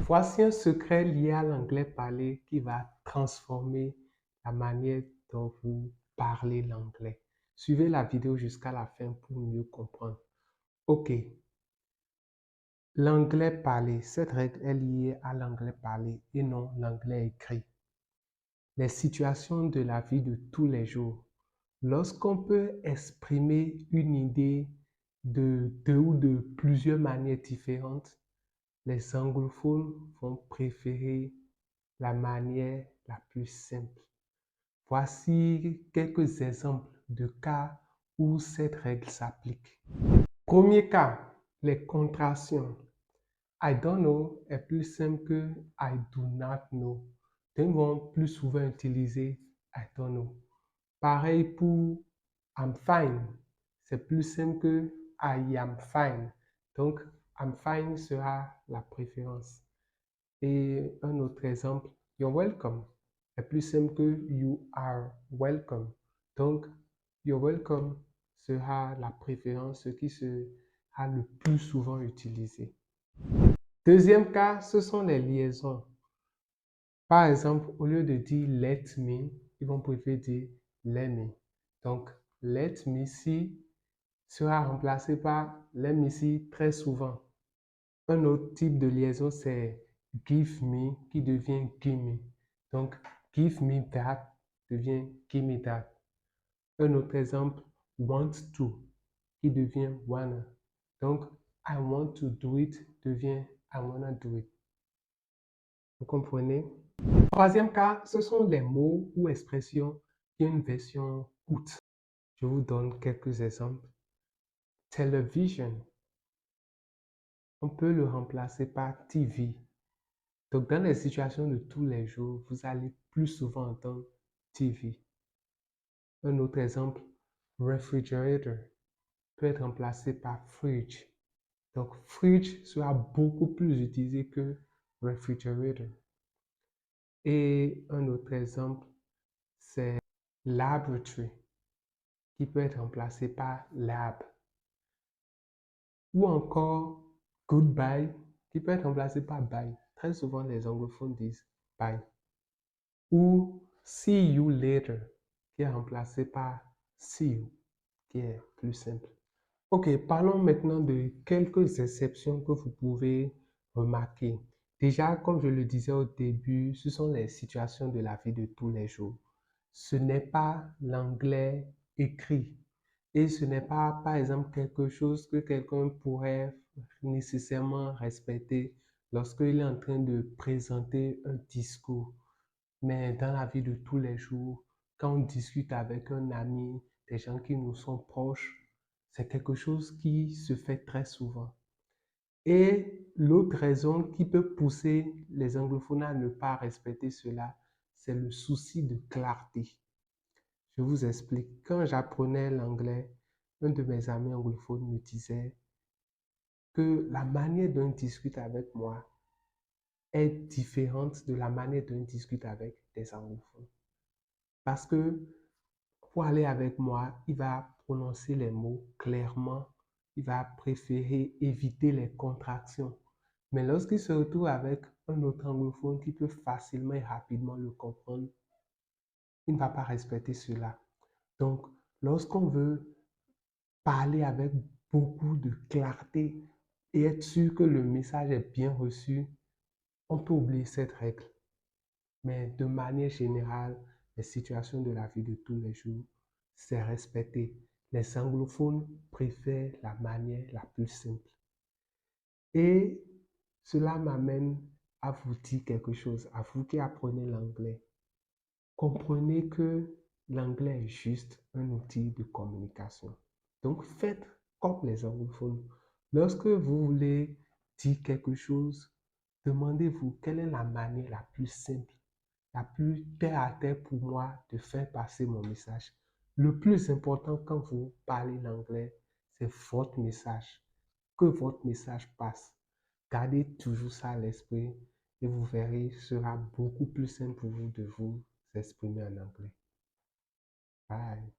Voici un secret lié à l'anglais parlé qui va transformer la manière dont vous parlez l'anglais. Suivez la vidéo jusqu'à la fin pour mieux comprendre. Ok, l'anglais parlé, cette règle est liée à l'anglais parlé et non l'anglais écrit. Les situations de la vie de tous les jours. Lorsqu'on peut exprimer une idée de deux ou de plusieurs manières différentes, les anglophones vont préférer la manière la plus simple. Voici quelques exemples de cas où cette règle s'applique. Premier cas, les contractions. I don't know est plus simple que I do not know. Donc, ils vont plus souvent utiliser I don't know. Pareil pour I'm fine. C'est plus simple que I am fine. Donc, I'm fine sera la préférence. Et un autre exemple, you're welcome est plus simple que you are welcome. Donc, you're welcome sera la préférence, ce qui sera le plus souvent utilisé. Deuxième cas, ce sont les liaisons. Par exemple, au lieu de dire let me, ils vont préférer dire let me. Donc, let me see sera remplacé par let me see très souvent. Un autre type de liaison, c'est give me qui devient give me. Donc, give me that devient give me that. Un autre exemple, want to qui devient wanna. Donc, I want to do it devient I wanna do it. Vous comprenez? Troisième cas, ce sont les mots ou expressions qui ont une version courte. Je vous donne quelques exemples. Television. On peut le remplacer par TV. Donc, dans les situations de tous les jours, vous allez plus souvent entendre TV. Un autre exemple, refrigerator peut être remplacé par fridge. Donc, fridge sera beaucoup plus utilisé que refrigerator. Et un autre exemple, c'est laboratory, qui peut être remplacé par lab. Ou encore goodbye, qui peut être remplacé par bye. Très souvent, les anglophones disent bye. Ou see you later, qui est remplacé par see you, qui est plus simple. Ok, parlons maintenant de quelques exceptions que vous pouvez remarquer. Déjà, comme je le disais au début, ce sont les situations de la vie de tous les jours. Ce n'est pas l'anglais écrit. Et ce n'est pas, par exemple, quelque chose que quelqu'un pourrait nécessairement respecter lorsqu'il est en train de présenter un discours. Mais dans la vie de tous les jours, quand on discute avec un ami, des gens qui nous sont proches, c'est quelque chose qui se fait très souvent. Et l'autre raison qui peut pousser les anglophones à ne pas respecter cela, c'est le souci de clarté. Je vous explique. Quand j'apprenais l'anglais, un de mes amis anglophones me disait que la manière dont il discute avec moi est différente de la manière dont il discute avec des anglophones. Parce que pour aller avec moi, il va prononcer les mots clairement, il va préférer éviter les contractions. Mais lorsqu'il se retrouve avec un autre anglophone qui peut facilement et rapidement le comprendre, il ne va pas respecter cela. Donc, lorsqu'on veut parler avec beaucoup de clarté et être sûr que le message est bien reçu, on peut oublier cette règle. Mais de manière générale, les situations de la vie de tous les jours, c'est respecté. Les anglophones préfèrent la manière la plus simple. Et cela m'amène à vous dire quelque chose, à vous qui apprenez l'anglais. Comprenez que l'anglais est juste un outil de communication. Donc faites comme les anglophones. Lorsque vous voulez dire quelque chose, demandez-vous quelle est la manière la plus simple, la plus terre à terre pour moi de faire passer mon message. Le plus important quand vous parlez l'anglais, c'est votre message. Que votre message passe. Gardez toujours ça à l'esprit et vous verrez, ce sera beaucoup plus simple pour vous de vous exprimer en anglais. Bye.